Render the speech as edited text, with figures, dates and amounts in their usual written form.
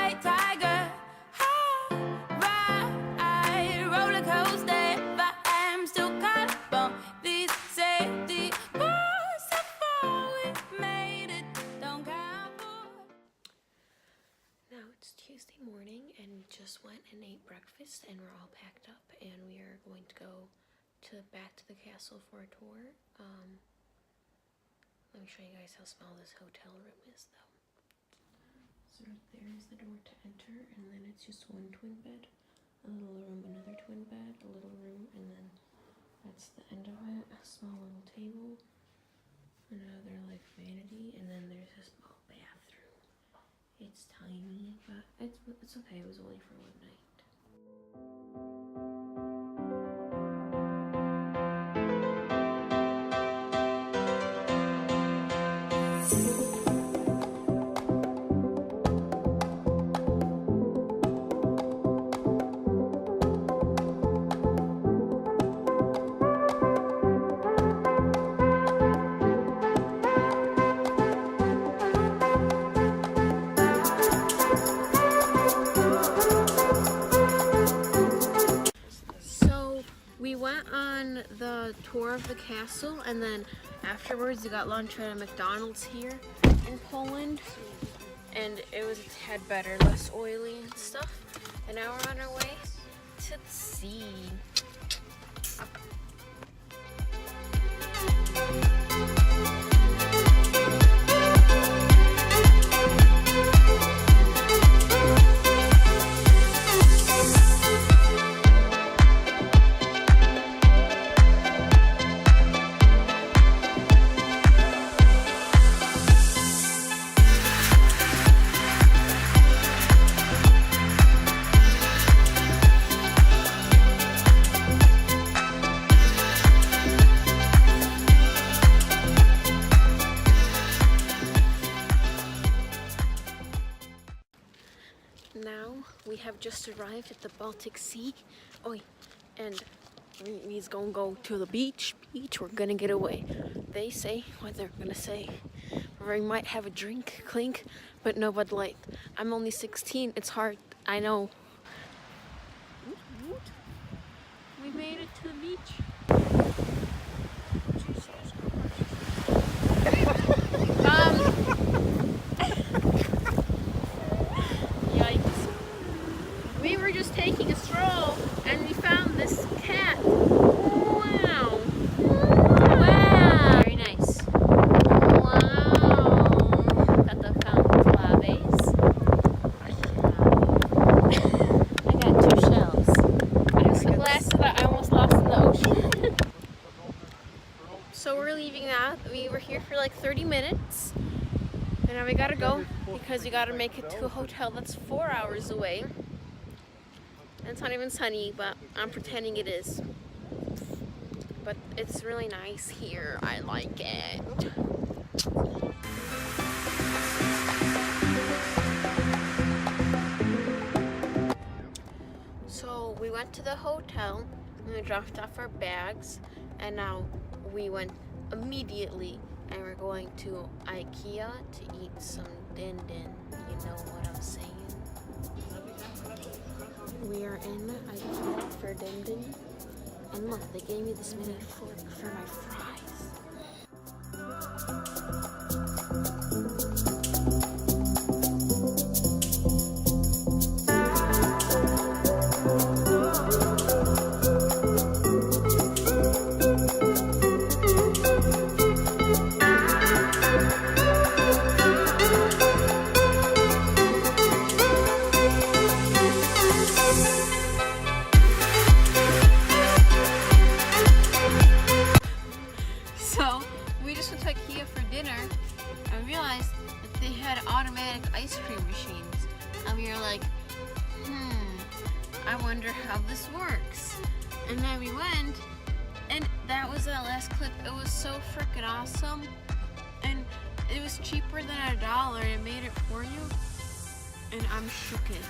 white tiger. Ride roller coaster, but I'm still caught up on these safety bars. So far we made it, don't count for. Now it's Tuesday morning and we just went and ate breakfast and we're all packed up and we are going to go back to the castle for a tour. Let me show you guys how small this hotel room is though. So right there is the door to enter, and then it's just one twin bed, a little room, another twin bed, a little room, and then that's the end of it. A small little table, another like vanity, and then there's a small bathroom. It's tiny, but it's okay. It was only for one night. We went on the tour of the castle, and then afterwards we got lunch at a McDonald's here in Poland, and it was a tad better, less oily and stuff. And now we're on our way to the sea. Now we have just arrived at the Baltic Sea. And we's gonna go to the beach. We're gonna get away. They say what they're gonna say. We might have a drink, clink, but no Bud Light. I'm only 16. It's hard. I know. We made it to the beach. We were just taking a stroll and we found this cat. Wow. Wow. Very nice. Wow. Got the fountain claves. I got 2 shells. I'm so glad that I almost lost in the ocean. So we're leaving now. We were here for like 30 minutes. And now we gotta go because we gotta make it to a hotel that's 4 hours away. It's not even sunny, but I'm pretending it is. But it's really nice here. I like it. So we went to the hotel and we dropped off our bags, and now we went immediately and we're going to IKEA to eat some din din. You know what I'm saying? We are in IKEA for din din, and look, they gave me this mini fork for my fries. Automatic ice cream machines, and we were like, I wonder how this works. And then we went, and that was the last clip. It was so freaking awesome, and it was cheaper than $1, and it made it for you, and I'm shooketh.